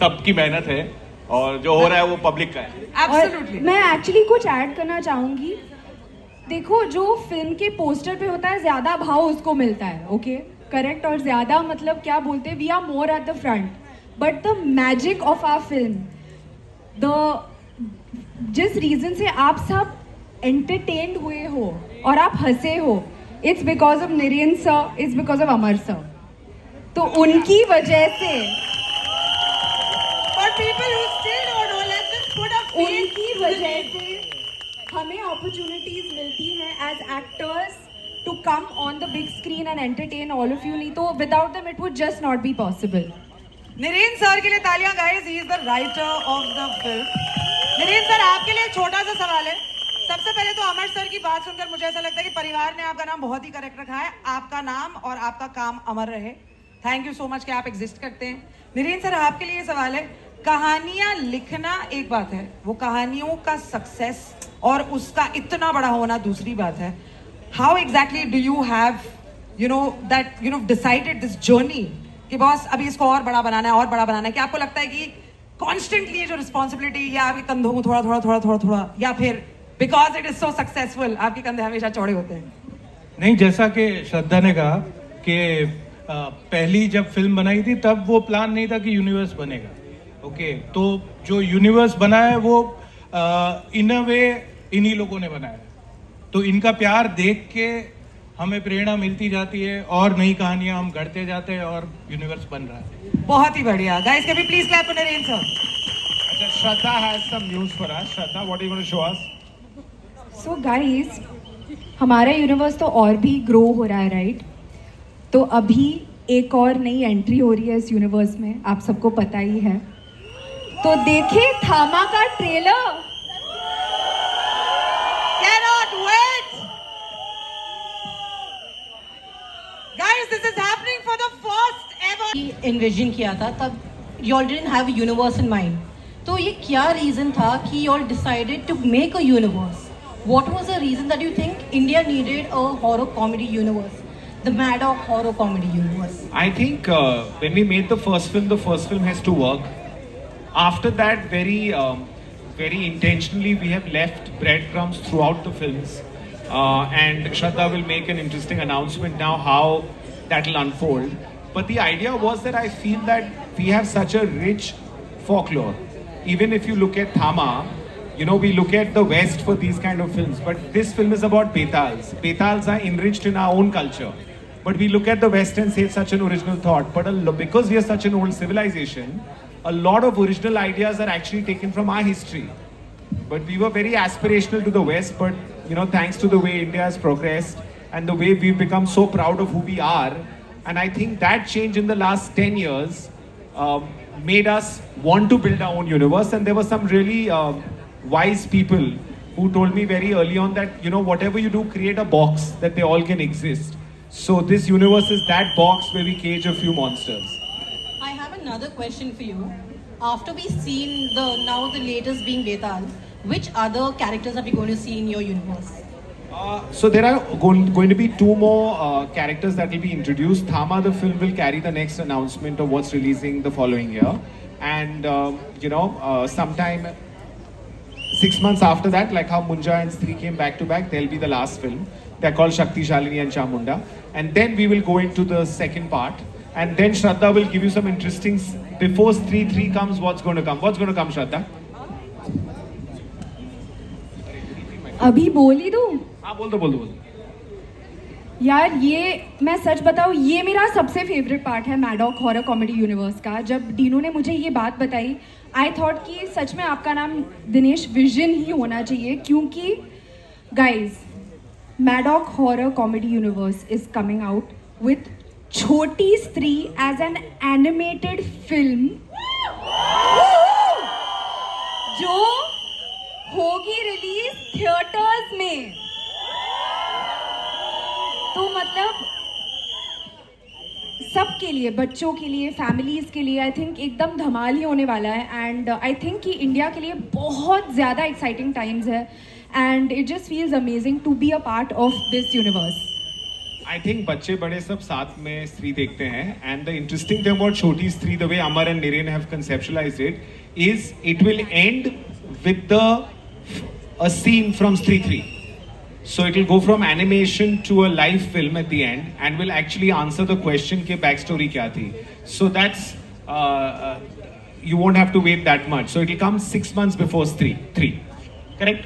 सबकी मेहनत है और जो हो रहा है वो पब्लिक का है। एब्सोल्युटली। मैं एक्चुअली कुछ ऐड करना चाहूंगी। देखो, जो फिल्म के पोस्टर पे होता है ज्यादा भाव उसको मिलता है, ओके करेक्ट। और ज्यादा मतलब क्या बोलते हैं, we are more at the front, but the magic of our film, the जिस रीजन से आप सब एंटरटेन्ड हुए हो और आप हंसे हो, it's because of Naren sir, it's because of Amar sir. तो उनकी वजह से, For people who still don't know, let's just put a face उनकी to the वजह name. से हमें अपॉर्चुनिटीज मिलती हैं as actors to come on the big screen and entertain all of you. नहीं तो without them it would just not be possible. Naren sir के लिए तालियां guys, he is the writer of the film. Naren sir, आपके लिए एक छोटा सा सवाल है। सबसे पहले तो अमर सर की बात सुनकर मुझे ऐसा लगता है कि परिवार ने आपका नाम बहुत ही करेक्ट रखा है। आपका नाम और आपका काम अमर रहे। थैंक यू सो मच कि आप एग्जिस्ट करते हैं। नरेन सर, आपके लिए सवाल है, कहानियां लिखना एक बात है, वो कहानियों का सक्सेस और उसका इतना बड़ा होना दूसरी बात है। How exactly do you have decided this journey कि बॉस अभी इसको और बड़ा बनाना है और बड़ा बनाना है? क्या आपको लगता है कि कॉन्स्टेंटली जो रिस्पॉन्सिबिलिटी या आपके कंधों को थोड़ा थोड़ा थोड़ा थोड़ा थोड़ा, या फिर because it is so successful आपके कंधे हमेशा चौड़े होते हैं? नहीं, जैसा कि श्रद्धा ने कहा कि पहली जब फिल्म बनाई थी तब वो प्लान नहीं था कि यूनिवर्स बनेगा। ओके, तो जो यूनिवर्स बना है वो इन अ वे इन्हीं लोगों ने बनाया है। तो इनका प्यार देख के हमें प्रेरणा मिलती जाती है और नई कहानियां हम गढ़ते जाते हैं और यूनिवर्स बन रहा है। बहुत ही बढ़िया guys, can we please clap for Naren sir? अच्छा, Shraddha has some news for us. Shraddha, what are you going to show us? So guys, हमारा यूनिवर्स तो और भी ग्रो हो रहा है, राइट? तो अभी एक और नई एंट्री हो रही है इस यूनिवर्स में, आप सबको पता ही है। तो देखे थामा का trailer. Cannot wait! Guys, this is happening for the first ever. Invasion किया था तब you all didn't have a universe in mind. तो ये क्या रीजन था कि you all decided to make a universe? What was the reason that you think India needed a horror comedy universe, the Mad Dog horror comedy universe? I think when we made the first film has to work. After that, very intentionally, we have left breadcrumbs throughout the films. And Shraddha will make an interesting announcement now how that will unfold. But the idea was that I feel that we have such a rich folklore. Even if you look at Thama, you know, we look at the West for these kind of films. But this film is about Betals. Betals are enriched in our own culture. But we look at the West and say it's such an original thought. But because we are such an old civilization, a lot of original ideas are actually taken from our history. But we were very aspirational to the West, but you know, thanks to the way India has progressed and the way we've become so proud of who we are, and I think that change in the last 10 years made us want to build our own universe. And there were some really wise people who told me very early on that, you know, whatever you do, create a box that they all can exist. So this universe is that box where we cage a few monsters. I have another question for you. After we've seen the latest being Betal, which other characters are we going to see in your universe? So there are going to be two more characters that will be introduced. Thama, the film, will carry the next announcement of what's releasing the following year. And, sometime 6 months after that, like how Munja and Stree came back to back, they'll be the last film. They're called Shakti Shalini and Chamunda. And then we will go into the second part. And then Shraddha will give you some interesting... Before Stree 3 comes, what's going to come? What's going to come, Shraddha? अभी बोल ही दूं? हाँ, बोल दो। यार, ये मैं सच बताऊं, ये मेरा सबसे फेवरेट पार्ट है mad dog horror comedy universe का। जब डीनू ने मुझे ये बात बताई, आई थॉट कि सच में आपका नाम दिनेश विजन ही होना चाहिए, क्योंकि guys, mad dog horror comedy universe is coming out with छोटी स्त्री एज एन एनिमेटेड फिल्म जो होगी रिलीज थिएटर्स में। तो मतलब सबके लिए, बच्चों के लिए, फैमिलीज के लिए आई थिंक एकदम धमाल ही होने वाला है। एंड आई थिंक कि इंडिया के लिए बहुत ज़्यादा एक्साइटिंग टाइम्स है and it just feels amazing to be a part of this universe. I think बच्चे बड़े सब साथ में स्त्री देखते हैं and the interesting thing about छोटी स्त्री, the way Amar and Naren have conceptualized it, is it will end with a scene from Stree 3. So it will go from animation to a live film at the end and will actually answer the question कि backstory क्या थी. So that's you won't have to wait that much. So it will come 6 months before Stree 3. Correct?